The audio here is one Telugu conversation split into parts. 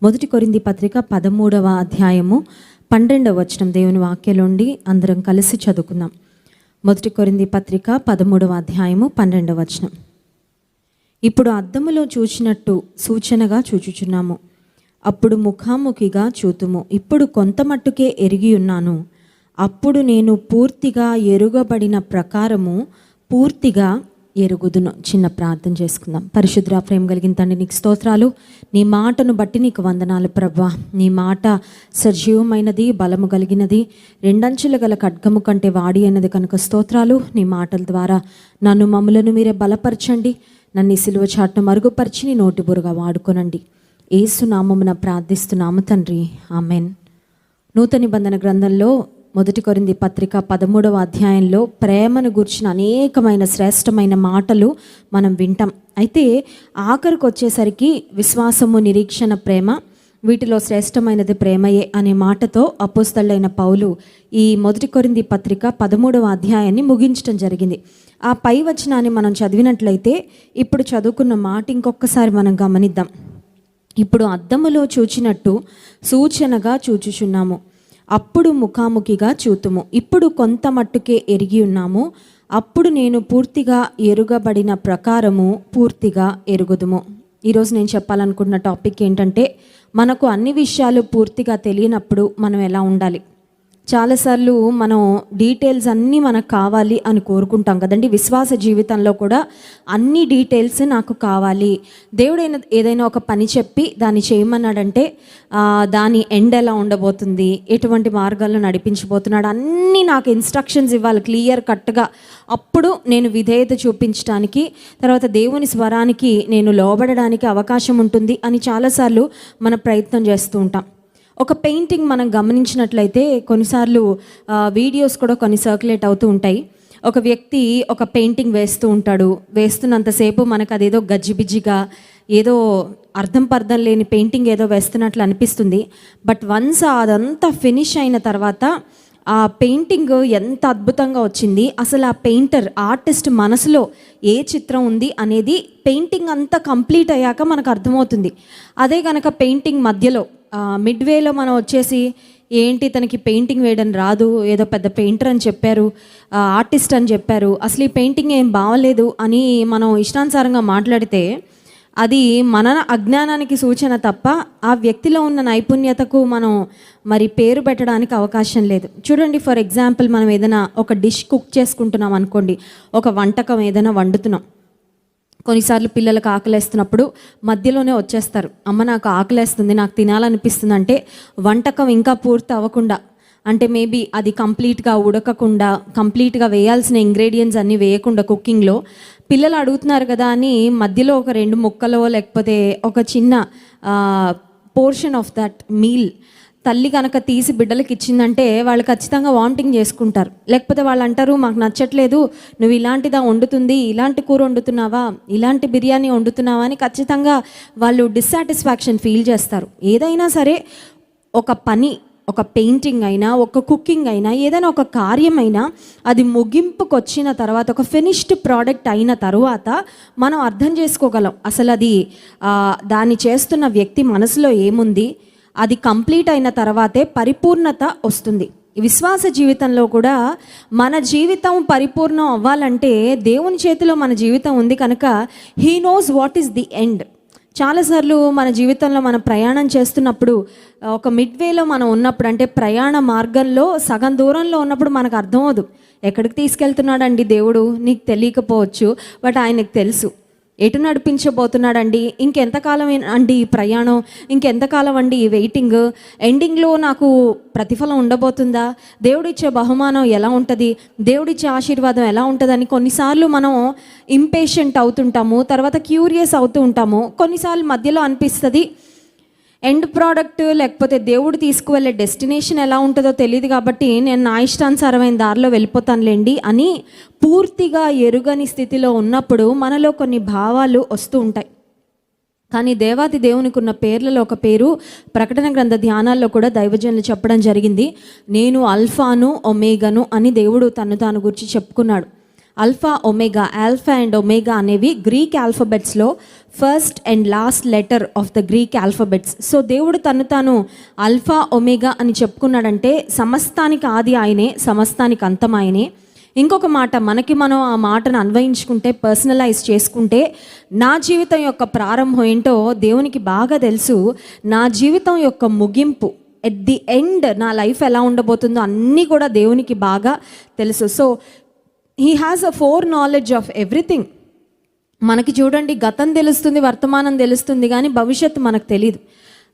మొదటి కొరింథీ పత్రిక 13వ అధ్యాయము 12వ వచనం దేవుని వాక్యంలోండి అందరం కలిసి చదువుకుందాం. మొదటి కొరింథీ పత్రిక 13వ అధ్యాయము 12వ వచనం. ఇప్పుడు అద్దములో చూచినట్టు సూచనగా చూచుచున్నాము, అప్పుడు ముఖాముఖిగా చూతుము. ఇప్పుడు కొంత మట్టుకే ఎరిగి ఉన్నాను, అప్పుడు నేను పూర్తిగా ఎరుగబడిన ప్రకారము పూర్తిగా ఎరుగుదును. చిన్న ప్రార్థన చేసుకుందాం. పరిశుద్ధ ప్రేమ కలిగిన తండ్రి, నీకు స్తోత్రాలు. నీ మాటను బట్టి నీకు వందనాలు ప్రభువా. నీ మాట సజీవమైనది, బలము కలిగినది, రెండంచుల గల ఖడ్గము కంటే వాడి అన్నది కనుక స్తోత్రాలు. నీ మాటల ద్వారా నన్ను మమ్ములను మీరే బలపరచండి. నన్ను ఈ సిలువ చాటును మరుగుపరిచి నీ నోటి బురుగా వాడుకొనండి. యేసు నామమున ప్రార్థిస్తున్నాము తండ్రి, ఆమెన్. నూతన నిబంధన గ్రంథంలో మొదటి కొరింథీ పత్రిక 13వ అధ్యాయంలో ప్రేమను గురించిన అనేకమైన శ్రేష్టమైన మాటలు మనం వింటాం. అయితే ఆఖరికి వచ్చేసరికి విశ్వాసము, నిరీక్షణ, ప్రేమ, వీటిలో శ్రేష్టమైనది ప్రేమయే అనే మాటతో అపోస్తలుడైన పౌలు ఈ మొదటి కొరింథీ పత్రిక 13వ అధ్యాయాన్ని ముగించడం జరిగింది. ఆ పై వచనాన్ని మనం చదివినట్లయితే ఇప్పుడు చదువుకున్న మాట ఇంకొకసారి మనం గమనిద్దాం. ఇప్పుడు అద్దములో చూచినట్టు సూచనగా చూచుచున్నాము, అప్పుడు ముఖాముఖిగా చూతుము. ఇప్పుడు కొంత మట్టుకే ఎరిగి ఉన్నాము, అప్పుడు నేను పూర్తిగా ఎరుగబడిన ప్రకారము పూర్తిగా ఎరుగుదుము. ఈరోజు నేను చెప్పాలనుకుంటున్న టాపిక్ ఏంటంటే, మనకు అన్ని విషయాలు పూర్తిగా తెలియనప్పుడు మనం ఎలా ఉండాలి. చాలాసార్లు మనం డీటెయిల్స్ అన్నీ మనకు కావాలి అని కోరుకుంటాం కదండి. విశ్వాస జీవితంలో కూడా అన్ని డీటెయిల్స్ నాకు కావాలి. దేవుడు ఏదైనా ఒక పని చెప్పి దాన్ని చేయమన్నాడంటే దాని ఎండ్ ఎలా ఉండబోతుంది, ఎటువంటి మార్గాల్లో నడిపించబోతున్నాడు, అన్నీ నాకు ఇన్స్ట్రక్షన్స్ ఇవ్వాలి క్లియర్ కట్గా. అప్పుడు నేను విధేయత చూపించడానికి, తర్వాత దేవుని స్వరానికి నేను లోబడడానికి అవకాశం ఉంటుంది అని చాలాసార్లు మనం ప్రయత్నం చేస్తూ ఉంటాం. ఒక పెయింటింగ్ మనం గమనించినట్లయితే కొన్నిసార్లు వీడియోస్ కూడా కొన్ని సర్క్యులేట్ అవుతూ ఉంటాయి. ఒక వ్యక్తి ఒక పెయింటింగ్ వేస్తూ ఉంటాడు. వేస్తున్నంతసేపు మనకు అదేదో గజిబిజిగా, ఏదో అర్థం పర్థం లేని పెయింటింగ్ ఏదో వేస్తున్నట్లు అనిపిస్తుంది. బట్ వన్స్ అదంతా ఫినిష్ అయిన తర్వాత ఆ పెయింటింగ్ ఎంత అద్భుతంగా వచ్చింది, అసలు ఆ పెయింటర్, ఆర్టిస్ట్ మనసులో ఏ చిత్రం ఉంది అనేది పెయింటింగ్ అంతా కంప్లీట్ అయ్యాక మనకు అర్థమవుతుంది. అదే కనుక పెయింటింగ్ మధ్యలో మిడ్వేలో మనం వచ్చేసి ఏంటి తనకి పెయింటింగ్ వేయడం రాదు, ఏదో పెద్ద పెయింటర్ అని చెప్పారు, ఆర్టిస్ట్ అని చెప్పారు, అసలు ఈ పెయింటింగ్ ఏం బాగలేదు అని మనం ఇష్టానుసారంగా మాట్లాడితే అది మన అజ్ఞానానికి సూచన తప్ప ఆ వ్యక్తిలో ఉన్న నైపుణ్యతకు మనం మరి పేరు పెట్టడానికి అవకాశం లేదు. చూడండి, ఫర్ ఎగ్జాంపుల్ మనం ఏదైనా ఒక డిష్ కుక్ చేసుకుంటున్నాం అనుకోండి, ఒక వంటకం ఏదైనా వండుతున్నాం. కొన్నిసార్లు పిల్లలకు ఆకలేస్తున్నప్పుడు మధ్యలోనే వచ్చేస్తారు, అమ్మ నాకు ఆకలేస్తుంది, నాకు తినాలనిపిస్తుంది అంటే వంటకం ఇంకా పూర్తి అవ్వకుండా, అంటే మేబీ అది కంప్లీట్గా ఉడకకుండా, కంప్లీట్గా వేయాల్సిన ఇంగ్రీడియంట్స్ అన్నీ వేయకుండా కుకింగ్లో పిల్లలు అడుగుతున్నారు కదా అని మధ్యలో ఒక 2 ముక్కలో లేకపోతే ఒక చిన్న పోర్షన్ ఆఫ్ దట్ మీల్ తల్లి కనుక తీసి బిడ్డలకి ఇచ్చిందంటే వాళ్ళు ఖచ్చితంగా వామిటింగ్ చేసుకుంటారు. లేకపోతే వాళ్ళు అంటారు, మాకు నచ్చట్లేదు, నువ్వు ఇలాంటిదా వండుతుంది, ఇలాంటి కూర వండుతున్నావా, ఇలాంటి బిర్యానీ వండుతున్నావా అని ఖచ్చితంగా వాళ్ళు డిస్సాటిస్ఫాక్షన్ ఫీల్ చేస్తారు. ఏదైనా సరే ఒక పని, ఒక పెయింటింగ్ అయినా, ఒక కుకింగ్ అయినా, ఏదైనా ఒక కార్యమైనా అది ముగింపుకు వచ్చిన తర్వాత, ఒక ఫినిష్డ్ ప్రోడక్ట్ అయిన తర్వాత మనం అర్థం చేసుకోగలం అసలు అది దాన్ని చేస్తున్న వ్యక్తి మనసులో ఏముంది. అది కంప్లీట్ అయిన తర్వాతే పరిపూర్ణత వస్తుంది. విశ్వాస జీవితంలో కూడా మన జీవితం పరిపూర్ణం అవ్వాలంటే దేవుని చేతిలో మన జీవితం ఉంది కనుక he knows what is the end. చాలాసార్లు మన జీవితంలో మనం ప్రయాణం చేస్తున్నప్పుడు ఒక మిడ్వేలో మనం ఉన్నప్పుడు, అంటే ప్రయాణ మార్గంలో సగం దూరంలో ఉన్నప్పుడు మనకు అర్థమవుదు ఎక్కడికి తీసుకెళ్తున్నాడండి దేవుడు, నీకు తెలియకపోవచ్చు, బట్ ఆయనకు తెలుసు ఎటు నడిపించబోతున్నాడండి, ఇంకెంతకాలం అండి ఈ ప్రయాణం, ఇంకెంతకాలం అండి ఈ వెయిటింగ్, ఎండింగ్లో నాకు ప్రతిఫలం ఉండబోతుందా, దేవుడిచ్చే బహుమానం ఎలా ఉంటుంది, దేవుడిచ్చే ఆశీర్వాదం ఎలా ఉంటుందని కొన్నిసార్లు మనం ఇంపేషెంట్ అవుతుంటాము, తర్వాత క్యూరియస్ అవుతూ ఉంటాము. కొన్నిసార్లు మధ్యలో అనిపిస్తుంది ఎండ్ ప్రోడక్ట్ లేకపోతే దేవుడు తీసుకువెళ్ళే డెస్టినేషన్ ఎలా ఉంటుందో తెలియదు కాబట్టి నేను నా ఇష్టానుసారమైన దారిలో వెళ్ళిపోతానులేండి అని పూర్తిగా ఎరుగని స్థితిలో ఉన్నప్పుడు మనలో కొన్ని భావాలు వస్తూ ఉంటాయి. కానీ దేవాది దేవునికి ఉన్న పేర్లలో ఒక పేరు ప్రకటన గ్రంథ ధ్యానాల్లో కూడా దైవజనులు చెప్పడం జరిగింది. నేను అల్ఫాను ఒమేగాను అని దేవుడు తాను గురించి చెప్పుకున్నాడు. ఆల్ఫా అండ్ ఒమేగా అనేవి గ్రీక్ ఆల్ఫబెట్స్లో first and last letter of the Greek alphabets. So దేవుడు తను తాను ఆల్ఫా ఒమేగా అని చెప్పుకున్నాడంటే సమస్తానికి ఆది ఆయనే, సమస్తానికి అంతం ఆయనే. ఇంకొక మాట, మనకి మనం ఆ మాటను అన్వయించుకుంటే, పర్సనలైజ్ చేసుకుంటే, నా జీవితం యొక్క ప్రారంభం ఏంటో దేవునికి బాగా తెలుసు. నా జీవితం యొక్క ముగింపు, ఎట్ ది ఎండ్ నా లైఫ్ ఎలా ఉండబోతుందో అన్నీ కూడా దేవునికి బాగా తెలుసు. So he has a four knowledge of everything. మనకి చూడండి, గతం తెలుస్తుంది, వర్తమానం తెలుస్తుంది, కానీ భవిష్యత్తు మనకు తెలియదు.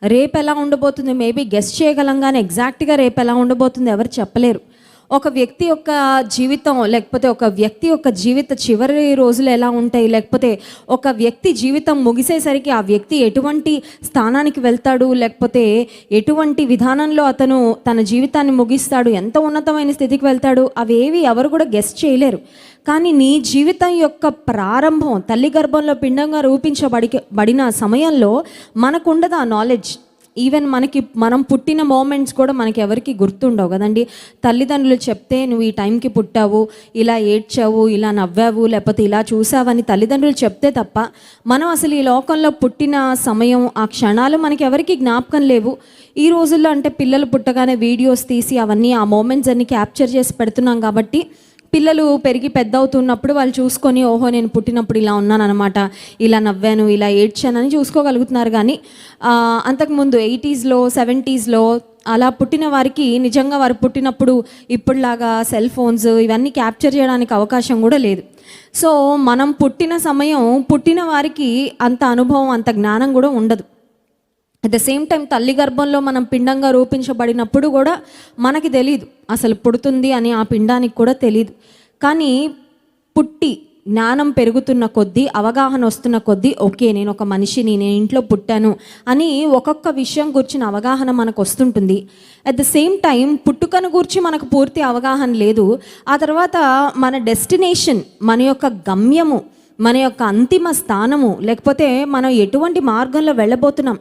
రేపు ఎలా ఉండబోతుంది మేబీ గెస్ చేయగలం, కానీ ఎగ్జాక్ట్గా రేపు ఎలా ఉండబోతుంది ఎవరు చెప్పలేరు. ఒక వ్యక్తి యొక్క జీవితం, లేకపోతే ఒక వ్యక్తి యొక్క జీవిత చివరి రోజులు ఎలా ఉంటాయి, లేకపోతే ఒక వ్యక్తి జీవితం ముగిసేసరికి ఆ వ్యక్తి ఎటువంటి స్థానానికి వెళ్తాడు, లేకపోతే ఎటువంటి విధానంలో అతను తన జీవితాన్ని ముగిస్తాడు, ఎంత ఉన్నతమైన స్థితికి వెళ్తాడు, అవేవి ఎవరు కూడా గెస్ చేయలేరు. కానీ నీ జీవితం యొక్క ప్రారంభం తల్లి గర్భంలో పిండంగా రూపించబడిన సమయంలో మనకుండదు ఆ నాలెడ్జ్. ఈవెన్ మనం పుట్టిన మూమెంట్స్ కూడా మనకి ఎవరికి గుర్తుండవు కదండి. తల్లిదండ్రులు చెప్తే నువ్వు ఈ టైంకి పుట్టావు, ఇలా ఏడ్చావు, ఇలా నవ్వావు, లేకపోతే ఇలా చూసావని తల్లిదండ్రులు చెప్తే తప్ప మనం అసలు ఈ లోకంలో పుట్టిన సమయం, ఆ క్షణాలు మనకి ఎవరికి జ్ఞాపకం లేవు. ఈ రోజుల్లో అంటే పిల్లలు పుట్టగానే వీడియోస్ తీసి అవన్నీ ఆ మూమెంట్స్ అన్ని క్యాప్చర్ చేసి పెడుతున్నాం కాబట్టి పిల్లలు పెరిగి పెద్ద అవుతున్నప్పుడు వాళ్ళు చూసుకొని, ఓహో నేను పుట్టినప్పుడు ఇలా ఉన్నాను అనమాట, ఇలా నవ్వాను, ఇలా ఏడ్చానని చూసుకోగలుగుతున్నారు. కానీ అంతకుముందు 80s, 70s అలా పుట్టిన వారికి నిజంగా వారు పుట్టినప్పుడు ఇప్పుడులాగా సెల్ ఫోన్స్ ఇవన్నీ క్యాప్చర్ చేయడానికి అవకాశం కూడా లేదు. సో మనం పుట్టిన సమయం పుట్టిన వారికి అంత అనుభవం, అంత జ్ఞానం కూడా ఉండదు. అట్ ద సేమ్ టైం తల్లి గర్భంలో మనం పిండంగా రూపించబడినప్పుడు కూడా మనకి తెలియదు అసలు పుడుతుంది అని, ఆ పిండానికి కూడా తెలియదు. కానీ పుట్టి జ్ఞానం పెరుగుతున్న కొద్దీ, అవగాహన వస్తున్న కొద్దీ, ఓకే నేను ఒక మనిషిని, నేను ఇంట్లో పుట్టాను అని ఒక్కొక్క విషయం గురించిన అవగాహన మనకు వస్తుంటుంది. అట్ ద సేమ్ టైం పుట్టుకను గురించి మనకు పూర్తి అవగాహన లేదు. ఆ తర్వాత మన డెస్టినేషన్, మన యొక్క గమ్యము, మన యొక్క అంతిమ స్థానము, లేకపోతే మనం ఎటువంటి మార్గంలో వెళ్ళబోతున్నాం,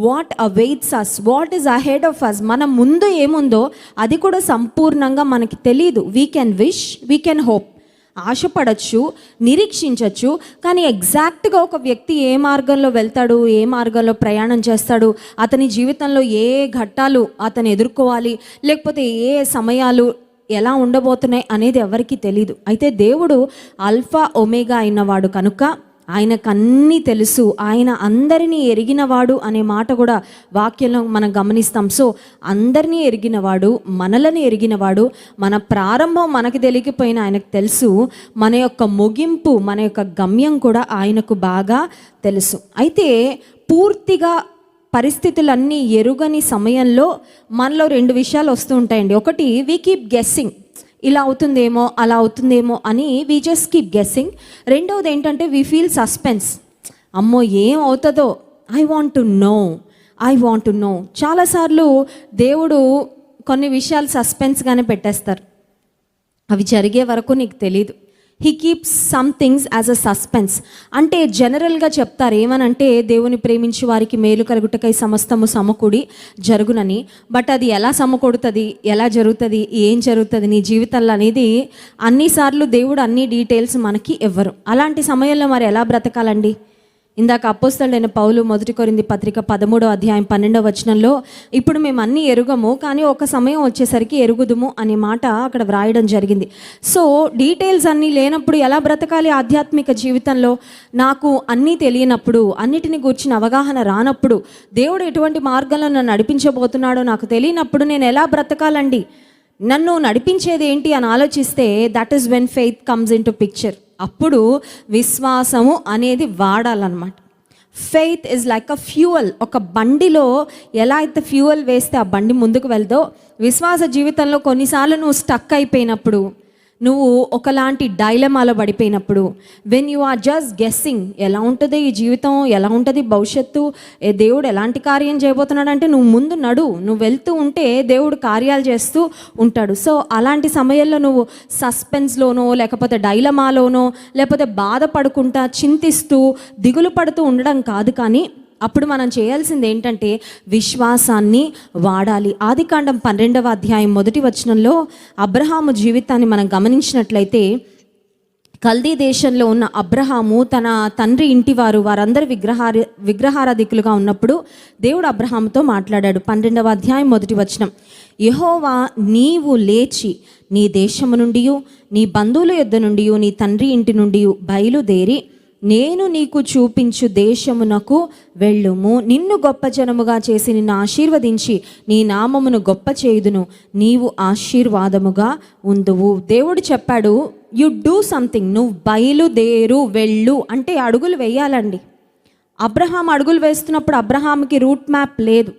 what awaits us, what is ahead of us, మన ముందు ఏముందో అది కూడా సంపూర్ణంగా మనకి తెలీదు. We can wish, we can hope, ఆశపడచ్చు, నిరీక్షించవచ్చు, కానీ ఎగ్జాక్ట్గా ఒక వ్యక్తి ఏ మార్గంలో వెళ్తాడు, ఏ మార్గంలో ప్రయాణం చేస్తాడు, అతని జీవితంలో ఏ ఘట్టాలు అతను ఎదుర్కోవాలి, లేకపోతే ఏ సమయాలు ఎలా ఉండబోతున్నాయి అనేది ఎవరికీ తెలీదు. అయితే దేవుడు ఆల్ఫా ఒమేగా అయినవాడు కనుక ఆయనకు అన్నీ తెలుసు, ఆయన అందరినీ ఎరిగినవాడు అనే మాట కూడా వాక్యంలో మనం గమనిస్తాం. సో అందరినీ ఎరిగినవాడు, మనలను ఎరిగినవాడు, మన ప్రారంభం మనకి తెలియకపోయినా ఆయనకు తెలుసు, మన యొక్క ముగింపు, మన యొక్క గమ్యం కూడా ఆయనకు బాగా తెలుసు. అయితే పూర్తిగా పరిస్థితులన్నీ ఎరుగని సమయంలో మనలో రెండు విషయాలు వస్తూ ఉంటాయండి. ఒకటి, వీ కీప్ గెస్సింగ్, ఇలా అవుతుందేమో, అలా అవుతుందేమో అని వీ జస్ట్ కీప్ గెస్సింగ్. రెండవది ఏంటంటే వీ ఫీల్ సస్పెన్స్, అమ్మో ఏం అవుతుందో, ఐ వాంట్ టు నో. చాలాసార్లు దేవుడు కొన్ని విషయాలు సస్పెన్స్గానే పెట్టేస్తారు, అవి జరిగే వరకు నీకు తెలీదు. He keeps some things as a suspense. అంటే జనరల్గా చెప్తారు ఏమనంటే, దేవుని ప్రేమించి వారికి మేలు కలుగుటకై సమస్తము సమకూడి జరుగునని. బట్ అది ఎలా సమకూడుతుంది, ఎలా జరుగుతుంది, ఏం జరుగుతుంది నీ జీవితంలో అనేది అన్నిసార్లు దేవుడు అన్ని డీటెయిల్స్ మనకి ఇవ్వరు. అలాంటి సమయంలో మరి ఎలా బ్రతకాలండి? ఇందాక అపోస్తలుడైన పౌలు 1 కొరింథీ పత్రిక 13వ అధ్యాయం 12వ వచనంలో, ఇప్పుడు మేము అన్నీ ఎరుగము కానీ ఒక సమయం వచ్చేసరికి ఎరుగుదుము అనే మాట అక్కడ వ్రాయడం జరిగింది. సో డీటెయిల్స్ అన్నీ లేనప్పుడు ఎలా బ్రతకాలి ఆధ్యాత్మిక జీవితంలో? నాకు అన్నీ తెలియనప్పుడు, అన్నిటిని గూర్చిన అవగాహన రానప్పుడు, దేవుడు ఎటువంటి మార్గంలో నన్ను నడిపించబోతున్నాడో నాకు తెలియనప్పుడు నేను ఎలా బ్రతకాలండి? నన్ను నడిపించేది ఏంటి అని ఆలోచిస్తే that is when faith comes into picture. అప్పుడు విశ్వాసము అనేది వాడాలన్నమాట. Faith is like a fuel. ఒక బండిలో ఎలా అయితే ఫ్యూయల్ వేస్తే ఆ బండి ముందుకు వెళ్దో, విశ్వాస జీవితంలో కొన్నిసార్లు నువ్వు స్టక్ అయిపోయినప్పుడు, నువ్వు ఒకలాంటి డైలమాలో పడిపోయినప్పుడు, when you are just guessing, ఎలా ఉంటుంది ఈ జీవితం, ఎలా ఉంటుంది భవిష్యత్తు, దేవుడు ఎలాంటి కార్యం చేయబోతున్నాడు అంటే నువ్వు ముందు నువ్వు వెళ్తూ ఉంటే దేవుడు కార్యాలు చేస్తూ ఉంటాడు. సో అలాంటి సమయంలో నువ్వు సస్పెన్స్లోనో, లేకపోతే డైలమాలోనో, లేకపోతే బాధపడుకుంటా, చింతిస్తూ, దిగులు పడుతూ ఉండడం కాదు. కానీ అప్పుడు మనం చేయాల్సింది ఏంటంటే విశ్వాసాన్ని వాడాలి. ఆదికాండం 12వ అధ్యాయం 1వ వచనంలో అబ్రహాము జీవితాన్ని మనం గమనించినట్లయితే, కల్దీ దేశంలో ఉన్న అబ్రహాము తన తండ్రి ఇంటి వారందరూ విగ్రహారాధికులుగా ఉన్నప్పుడు దేవుడు అబ్రహాముతో మాట్లాడాడు. 12వ అధ్యాయం 1వ వచనం. యెహోవా, నీవు లేచి నీ దేశము నుండి, నీ బంధువుల యొద్ద నుండి, నీ తండ్రి ఇంటి నుండి బయలుదేరి నేను నీకు చూపించు దేశమునకు వెళ్ళుము. నిన్ను గొప్ప జనముగా చేసి నిన్ను ఆశీర్వదించి నీ నామమును గొప్ప చేయుదును, నీవు ఆశీర్వాదముగా ఉందువు. దేవుడు చెప్పాడు, యు డూ సంథింగ్. నువ్వు బయలుదేరు, వెళ్ళు అంటే అడుగులు వేయాలండి. అబ్రహాం అడుగులు వేస్తున్నప్పుడు అబ్రహాంకి రూట్ మ్యాప్ లేదు,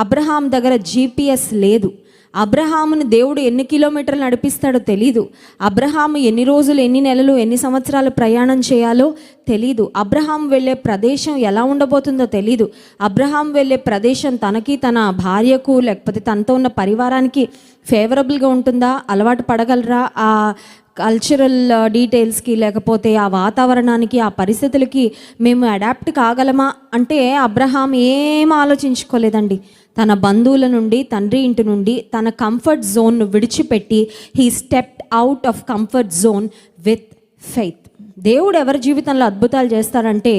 అబ్రహాం దగ్గర GPS లేదు, అబ్రహాముని దేవుడు ఎన్ని కిలోమీటర్లు నడిపిస్తాడో తెలీదు, అబ్రహాము ఎన్ని రోజులు, ఎన్ని నెలలు, ఎన్ని సంవత్సరాలు ప్రయాణం చేయాలో తెలీదు, అబ్రహాం వెళ్ళే ప్రదేశం ఎలా ఉండబోతుందో తెలీదు, అబ్రహాం వెళ్ళే ప్రదేశం తనకి, తన భార్యకు, లేకపోతే తనతో ఉన్న పరివారానికి ఫేవరబుల్గా ఉంటుందా, అలవాటు పడగలరా, ఆ కల్చరల్ డీటెయిల్స్కి, లేకపోతే ఆ వాతావరణానికి, ఆ పరిస్థితులకి మేము అడాప్ట్ కాగలమా అంటే అబ్రహాం ఏం ఆలోచించుకోలేదండి. తన బంధువుల నుండి, తండ్రి ఇంటి నుండి, తన కంఫర్ట్ జోన్ను విడిచిపెట్టి he stepped out of comfort zone with faith. దేవుడు ఎవరి జీవితంలో అద్భుతాలు చేస్తారంటే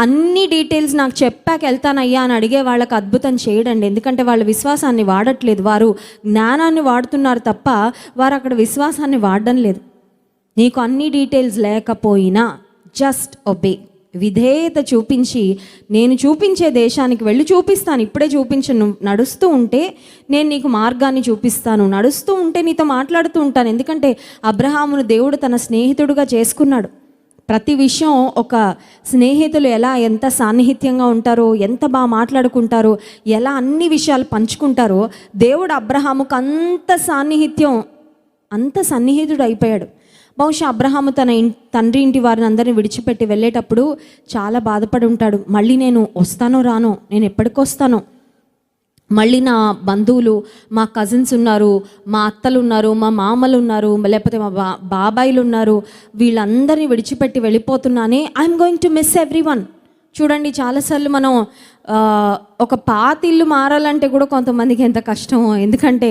అన్ని డీటెయిల్స్ నాకు చెప్పాక వెళ్తానయ్యా అని అడిగే వాళ్ళకి అద్భుతం చేయడండి. ఎందుకంటే వాళ్ళ విశ్వాసాన్ని వాడట్లేదు, వారు జ్ఞానాన్ని వాడుతున్నారు తప్ప వారు అక్కడ విశ్వాసాన్ని వాడడం లేదు. నీకు అన్ని డీటెయిల్స్ లేకపోయినా జస్ట్ ఒబే, విధేయత చూపించి నేను చూపించే దేశానికి వెళ్ళి చూపిస్తాను, ఇప్పుడే చూపించను, నడుస్తూ ఉంటే నేను నీకు మార్గాన్ని చూపిస్తాను, నడుస్తూ ఉంటే నీతో మాట్లాడుతూ ఉంటాను. ఎందుకంటే అబ్రహామును దేవుడు తన స్నేహితుడుగా చేసుకున్నాడు. ప్రతి విషయం, ఒక స్నేహితులు ఎలా ఎంత సాన్నిహిత్యంగా ఉంటారో, ఎంత బాగా మాట్లాడుకుంటారో, ఎలా అన్ని విషయాలు పంచుకుంటారో, దేవుడు అబ్రహాముకు అంత సన్నిహితుడు అయిపోయాడు. బహుశా అబ్రహాము తన తండ్రి ఇంటి వారిని అందరిని విడిచిపెట్టి వెళ్ళేటప్పుడు చాలా బాధపడి ఉంటాడు. మళ్ళీ నేను వస్తానో రానో, నేను ఎప్పటికి వస్తానో, మళ్ళీ నా బంధువులు, మా కజిన్స్ ఉన్నారు, మా అత్తలు ఉన్నారు, మా మామలు ఉన్నారు, లేకపోతే మా బాబాయిలు ఉన్నారు, వీళ్ళందరినీ విడిచిపెట్టి వెళ్ళిపోతున్నానే, I'm going to miss everyone. చూడండి, చాలాసార్లు మనం ఒక పాతిల్లు మారాలంటే కూడా కొంతమందికి ఎంత కష్టమో. ఎందుకంటే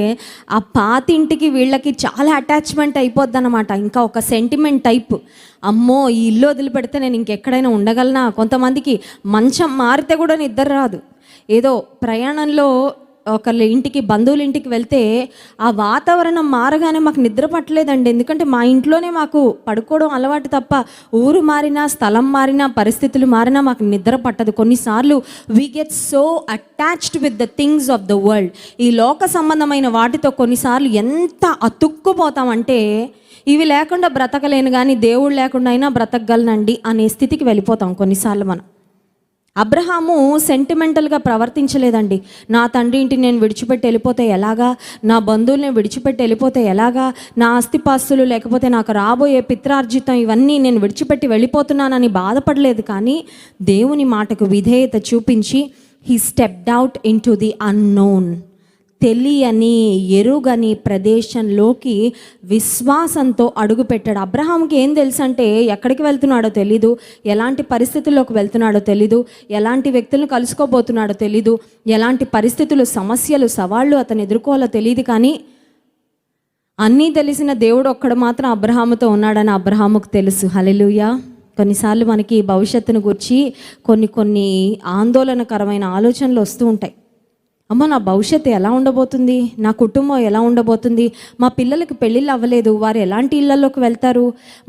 ఆ పాతింటికి వీళ్ళకి చాలా అటాచ్మెంట్ అయిపోద్ది అనమాట. ఇంకా ఒక సెంటిమెంట్ టైప్, అమ్మో ఈ ఇల్లు వదిలిపెడితే నేను ఇంకెక్కడైనా ఉండగలనా. కొంతమందికి మంచం మారితే కూడా నిద్ర రాదు. ఏదో ప్రయాణంలో ఒకళ్ళ ఇంటికి, బంధువుల ఇంటికి వెళ్తే ఆ వాతావరణం మారగానే మాకు నిద్ర పట్టలేదండి. ఎందుకంటే మా ఇంట్లోనే మాకు పడుకోవడం అలవాటు తప్ప ఊరు మారినా, స్థలం మారినా, పరిస్థితులు మారినా మాకు నిద్ర పట్టదు. కొన్నిసార్లు we get so attached with the things of the world. ఈ లోక సంబంధమైన వాటితో కొన్నిసార్లు ఎంత అతుక్కుపోతామంటే ఇవి లేకుండా బ్రతకలేను కానీ దేవుడు లేకుండా అయినా బ్రతకగలనండి అనే స్థితికి వెళ్ళిపోతాం కొన్నిసార్లు మనం. అబ్రహాము సెంటిమెంటల్గా ప్రవర్తించలేదండి. నా తండ్రి ఇంటిని నేను విడిచిపెట్టి వెళ్ళిపోతే ఎలాగా, నా బంధువుల్ని విడిచిపెట్టి వెళ్ళిపోతే ఎలాగా, నా ఆస్తిపాస్తులు లేకపోతే నాకు రాబోయే పిత్రార్జితం ఇవన్నీ నేను విడిచిపెట్టి వెళ్ళిపోతున్నానని బాధపడలేదు. కానీ దేవుని మాటకు విధేయత చూపించి he stepped out in to the unknown, తెలియని, ఎరుగని ప్రదేశంలోకి విశ్వాసంతో అడుగుపెట్టాడు. అబ్రహాంకి ఏం తెలుసు అంటే ఎక్కడికి వెళ్తున్నాడో తెలీదు, ఎలాంటి పరిస్థితుల్లోకి వెళ్తున్నాడో తెలీదు, ఎలాంటి వ్యక్తులను కలుసుకోబోతున్నాడో తెలీదు, ఎలాంటి పరిస్థితులు, సమస్యలు, సవాళ్ళు అతను ఎదుర్కోవాలో తెలియదు. కానీ అన్నీ తెలిసిన దేవుడు ఒక్కడు మాత్రం అబ్రహాముతో ఉన్నాడని అబ్రహాముకు తెలుసు. హల్లెలూయా. కొన్నిసార్లు మనకి భవిష్యత్తును గురించి కొన్ని ఆందోళనకరమైన ఆలోచనలు వస్తూ ఉంటాయి. అమ్మో నా భవిష్యత్తు ఎలా ఉండబోతుంది, నా కుటుంబం ఎలా ఉండబోతుంది, మా పిల్లలకి పెళ్ళిళ్ళు అవ్వలేదు, వారు ఎలాంటి ఇళ్లలోకి వెళ్తారు,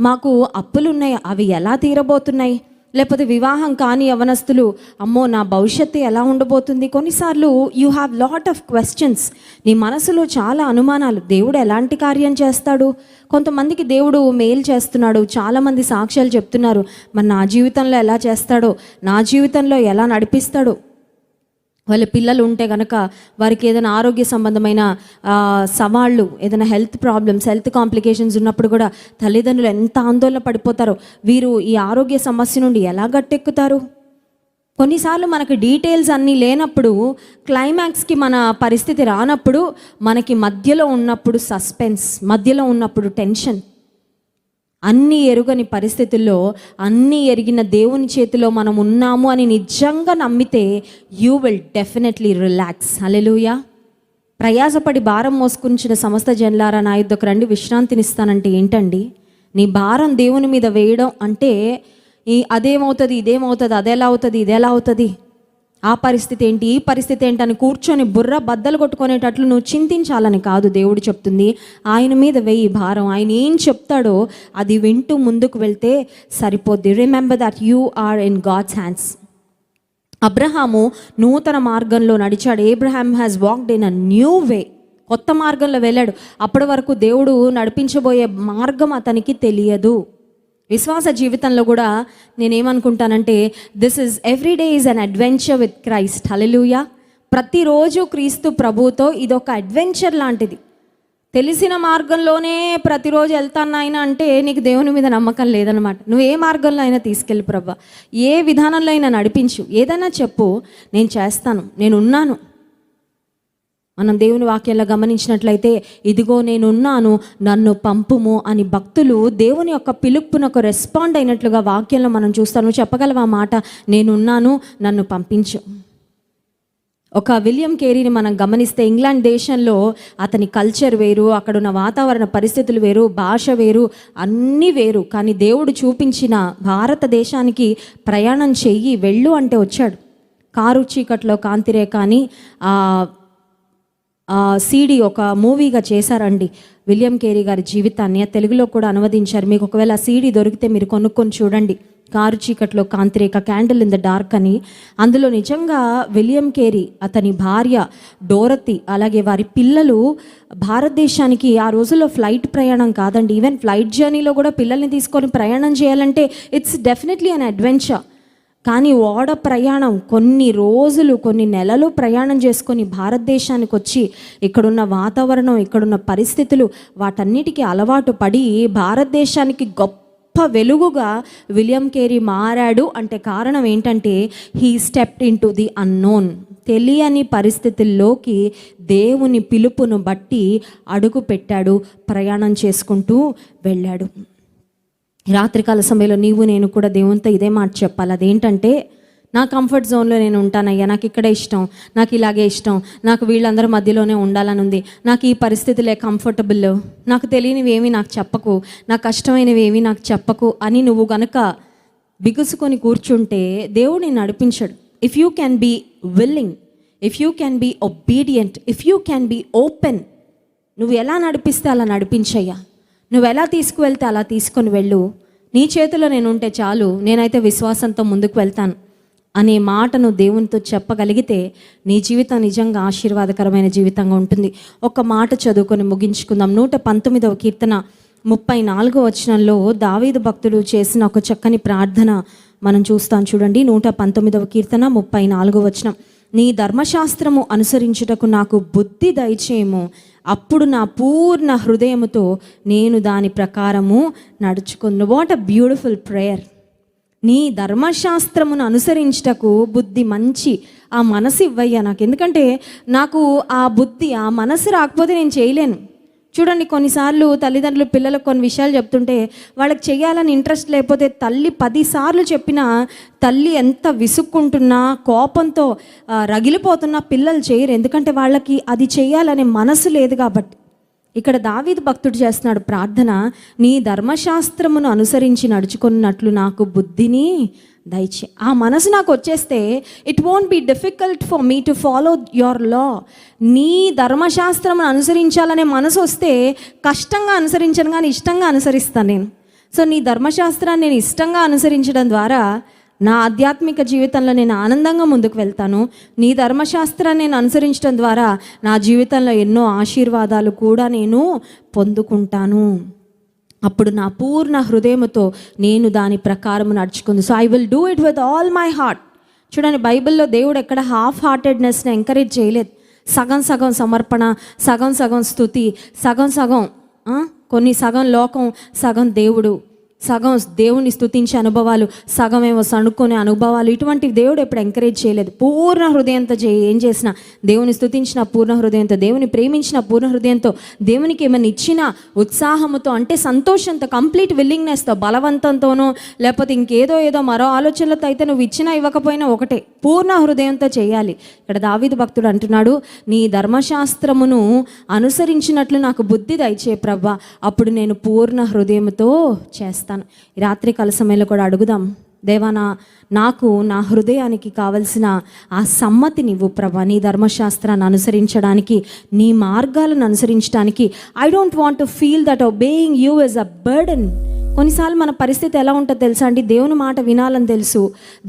మాకు అప్పులు ఉన్నాయి అవి ఎలా తీరబోతున్నాయి, లేకపోతే వివాహం కాని యవనస్తులు అమ్మో నా భవిష్యత్తు ఎలా ఉండబోతుంది. కొన్నిసార్లు you have lot of questions, నీ మనసులో చాలా అనుమానాలు. దేవుడు ఎలాంటి కార్యం చేస్తాడు, కొంతమందికి దేవుడు మేలు చేస్తున్నాడు, చాలామంది సాక్ష్యాలు చెప్తున్నారు, మరి నా జీవితంలో ఎలా చేస్తాడో, నా జీవితంలో ఎలా నడిపిస్తాడో. వాళ్ళ పిల్లలు ఉంటే కనుక వారికి ఏదైనా ఆరోగ్య సంబంధమైన సవాళ్ళు, ఏదైనా హెల్త్ ప్రాబ్లమ్స్, హెల్త్ కాంప్లికేషన్స్ ఉన్నప్పుడు కూడా తల్లిదండ్రులు ఎంత ఆందోళన పడిపోతారో. వీరు ఈ ఆరోగ్య సమస్య నుండి ఎలా గట్టెక్కుతారు. కొన్నిసార్లు మనకి డీటెయిల్స్ అన్నీ లేనప్పుడు, క్లైమాక్స్కి మన పరిస్థితి రానప్పుడు, మనకి మధ్యలో ఉన్నప్పుడు సస్పెన్స్, మధ్యలో ఉన్నప్పుడు టెన్షన్, అన్నీ ఎరుగని పరిస్థితుల్లో అన్నీ ఎరిగిన దేవుని చేతిలో మనం ఉన్నాము అని నిజంగా నమ్మితే యూ విల్ డెఫినెట్లీ రిలాక్స్. హల్లెలూయా. ప్రయాసపడి భారం మోసుకుంచిన సమస్త జనులారా నా యుద్ధకు రండి, విశ్రాంతినిస్తానంటే ఏంటండి? నీ భారం దేవుని మీద వేయడం అంటే అదేమవుతుంది, ఇదేమవుతుంది, అదెలా అవుతుంది, ఇదెలా అవుతుంది, ఆ పరిస్థితి ఏంటి, ఈ పరిస్థితి ఏంటి అని కూర్చొని బుర్ర బద్దలు కొట్టుకునేటట్లు నువ్వు చింతించాలని కాదు. దేవుడు చెప్తుంది ఆయన మీద వెయ్యి భారం. ఆయన ఏం చెప్తాడో అది వింటూ ముందుకు వెళ్తే సరిపోద్ది. Remember that you are in God's hands. అబ్రహాము నూతన మార్గంలో నడిచాడు. Abraham has walked in a new way. కొత్త మార్గంలో వెళ్ళాడు. అప్పటి వరకు దేవుడు నడిపించబోయే మార్గం అతనికి తెలియదు. విశ్వాస జీవితంలో కూడా నేనేమనుకుంటానంటే this is every day is an adventure with Christ. Hallelujah. ప్రతిరోజు క్రీస్తు ప్రభువుతో ఇదొక అడ్వెంచర్ లాంటిది. తెలిసిన మార్గంలోనే ప్రతిరోజు వెళ్తాను ఆయన అంటే నీకు దేవుని మీద నమ్మకం లేదనమాట. నువ్వు ఏ మార్గంలో అయినా తీసుకెళ్ళి ప్రభా, ఏ విధానంలో అయినా నడిపించు, ఏదైనా చెప్పు, నేను చేస్తాను, నేను ఉన్నాను. మనం దేవుని వాక్యంలో గమనించినట్లయితే ఇదిగో నేనున్నాను, నన్ను పంపుము అని భక్తులు దేవుని యొక్క పిలుపునకు రెస్పాండ్ అయినట్లుగా వాక్యంలో మనం చూస్తాను. చెప్పగలవా మాట, నేనున్నాను, నన్ను పంపించు. ఒక విలియం కేరీని మనం గమనిస్తే ఇంగ్లాండ్ దేశంలో అతని కల్చర్ వేరు, అక్కడున్న వాతావరణ పరిస్థితులు వేరు, భాష వేరు, అన్నీ వేరు. కానీ దేవుడు చూపించిన భారతదేశానికి ప్రయాణం చెయ్యి, వెళ్ళు అంటే వచ్చాడు. కారు చీకట్లో కాంతిరేఖ అని సీడీ ఒక మూవీగా చేశారండి విలియం కేరీ గారి జీవితాన్ని. తెలుగులో కూడా అనువదించారు. మీకు ఒకవేళ ఆ సీడీ దొరికితే మీరు కొనుక్కొని చూడండి. కారు చీకట్లో కాంతిరేఖ, క్యాండిల్ ఇన్ ద డార్క్ అని. అందులో నిజంగా విలియం కేరీ, అతని భార్య డోరతి, అలాగే వారి పిల్లలు భారతదేశానికి ఆ రోజుల్లో ఫ్లైట్ ప్రయాణం కాదండి, ఈవెన్ ఫ్లైట్ జర్నీలో కూడా పిల్లల్ని తీసుకొని ప్రయాణం చేయాలంటే ఇట్స్ డెఫినెట్లీ అన్ అడ్వెంచర్. కానీ ఓడ ప్రయాణం కొన్ని రోజులు, కొన్ని నెలలు ప్రయాణం చేసుకొని భారతదేశానికి వచ్చి ఇక్కడున్న వాతావరణం, ఇక్కడున్న పరిస్థితులు, వాటన్నిటికీ అలవాటు పడి భారతదేశానికి గొప్ప వెలుగుగా విలియం కేరీ మారాడు. అంటే కారణం ఏంటంటే he stepped in to the unknown. తెలియని పరిస్థితుల్లోకి దేవుని పిలుపును బట్టి అడుగు పెట్టాడు, ప్రయాణం చేసుకుంటూ వెళ్ళాడు. రాత్రికాల సమయంలో నీవు నేను కూడా దేవునితో ఇదే మాట చెప్పాలి. అదేంటంటే నా కంఫర్ట్ జోన్లో నేను ఉంటానయ్యా, నాకు ఇక్కడే ఇష్టం, నాకు ఇలాగే ఇష్టం, నాకు వీళ్ళందరి మధ్యలోనే ఉండాలని ఉంది, నాకు ఈ పరిస్థితులే కంఫర్టబుల్, నాకు తెలియనివి ఏమీ నాకు చెప్పకు, నాకు కష్టమైనవి ఏమీ నాకు చెప్పకు అని నువ్వు గనక బిగుసుకొని కూర్చుంటే దేవుడు నేను నడిపించడు. If you can be willing, if you can be obedient, if you can be open, నువ్వు ఎలా నడిపిస్తే అలా నడిపించయ్యా, నువ్వు ఎలా తీసుకువెళ్తే అలా తీసుకొని వెళ్ళు, నీ చేతిలో నేను ఉంటే చాలు, నేనైతే విశ్వాసంతో ముందుకు వెళ్తాను అనే మాటను దేవునితో చెప్పగలిగితే నీ జీవితం నిజంగా ఆశీర్వాదకరమైన జీవితంగా ఉంటుంది. ఒక మాట చదువుకొని ముగించుకుందాం. 119వ కీర్తన 34వ వచనంలో దావీదు భక్తుడు చేసిన ఒక చక్కని ప్రార్థన మనం చూస్తాం. చూడండి, 119వ కీర్తన 34వ వచనం. నీ ధర్మశాస్త్రము అనుసరించుటకు నాకు బుద్ధి దయచేయము, అప్పుడు నా పూర్ణ హృదయముతో నేను దాని ప్రకారము నడుచుకుందు. What a beautiful prayer. నీ ధర్మశాస్త్రమును అనుసరించుటకు బుద్ధి, మంచి ఆ మనసు ఇవ్వయ్యా నాకు. ఎందుకంటే నాకు ఆ బుద్ధి, ఆ మనసు రాకపోతే నేను చేయలేను. చూడండి, కొన్నిసార్లు తల్లిదండ్రులు పిల్లలకు కొన్ని విషయాలు చెప్తుంటే వాళ్ళకి చేయాలని ఇంట్రెస్ట్ లేకపోతే తల్లి 10 సార్లు చెప్పినా, తల్లి ఎంత విసుక్కుంటున్నా, కోపంతో రగిలిపోతున్నా పిల్లలు చేయరు. ఎందుకంటే వాళ్ళకి అది చేయాలనే మనసు లేదు కాబట్టి. ఇక్కడ దావీదు భక్తుడు చేస్తున్నాడు ప్రార్థన, నీ ధర్మశాస్త్రమును అనుసరించి నడుచుకున్నట్లు నాకు బుద్ధిని దయచే. ఆ మనసు నాకు వచ్చేస్తే it won't be difficult for me to follow your law. నీ ధర్మశాస్త్రమును అనుసరించాలనే మనసు వస్తే కష్టంగా అనుసరించను కానీ ఇష్టంగా అనుసరిస్తాను నేను. సో నీ ధర్మశాస్త్రాన్ని నేను ఇష్టంగా అనుసరించడం ద్వారా నా ఆధ్యాత్మిక జీవితంలో నేను ఆనందంగా ముందుకు వెళ్తాను. నీ ధర్మశాస్త్రాన్ని నేను అనుసరించడం ద్వారా నా జీవితంలో ఎన్నో ఆశీర్వాదాలు కూడా నేను పొందుకుంటాను. అప్పుడు నా పూర్ణ హృదయముతో నేను దాని ప్రకారం నడుచుకుంది. So I will do it with all my heart. చూడండి, బైబిల్లో దేవుడు ఎక్కడ హాఫ్ హార్టెడ్నెస్ని ఎంకరేజ్ చేయలేదు. సగం సగం సమర్పణ, సగం సగం స్తుతి, సగం సగం కొన్ని సగం లోకం, సగం దేవుడు. సగం దేవుని స్తుతించే అనుభవాలు, సగమేమో సణుక్కునే అనుభవాలు, ఇటువంటి దేవుడు ఎప్పుడు ఎంకరేజ్ చేయలేదు. పూర్ణ హృదయంతో ఏం చేసినా, దేవుని స్తుతించిన పూర్ణ హృదయంతో, దేవుని ప్రేమించిన పూర్ణ హృదయంతో, దేవునికి ఏమైనా ఇచ్చిన ఉత్సాహంతో, అంటే సంతోషంతో, కంప్లీట్ విల్లింగ్నెస్తో, బలవంతంతోనో లేకపోతే ఇంకేదో మరో ఆలోచనలతో అయితే నువ్వు ఇచ్చినా ఇవ్వకపోయినా ఒకటే, పూర్ణ హృదయంతో చేయాలి. ఇక్కడ దావీదు భక్తుడు అంటున్నాడు, నీ ధర్మశాస్త్రమును అనుసరించినట్లు నాకు బుద్ధి దయచే ప్రభువా, అప్పుడు నేను పూర్ణ హృదయంతో చేస్తాను. ఈ రాత్రి కాల సమయంలో కూడా అడుగుదాం, దేవా నాకు నా హృదయానికి కావలసిన ఆ సమ్మతినివ్వు ప్రభా, నీ ధర్మశాస్త్రాన్ని అనుసరించడానికి, నీ మార్గాలను అనుసరించడానికి. I don't want to feel that obeying you is a burden. కొన్నిసార్లు మన పరిస్థితి ఎలా ఉంటుందో తెలుసా అండి, దేవుని మాట వినాలని తెలుసు,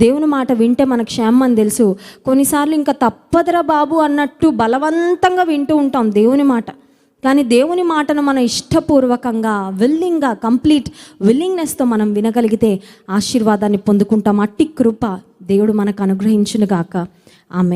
దేవుని మాట వింటే మన క్షేమం అని తెలుసు, కొన్నిసార్లు ఇంకా తప్పదురా బాబు అన్నట్టు బలవంతంగా వింటూ ఉంటాం దేవుని మాట. కానీ దేవుని మాటను మనం ఇష్టపూర్వకంగా, విల్లింగ్గా, కంప్లీట్ విల్లింగ్నెస్తో మనం వినగలిగితే ఆశీర్వాదాన్ని పొందుకుంటాం. అట్టి కృప దేవుడు మనకు అనుగ్రహించునుగాక. ఆమేన్.